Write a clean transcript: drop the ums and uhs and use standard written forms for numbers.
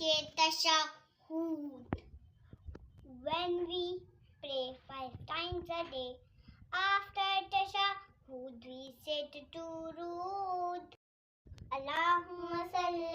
say tashahhud. When we pray 5 times a day, after tashahhud we say durud. Allahumma salli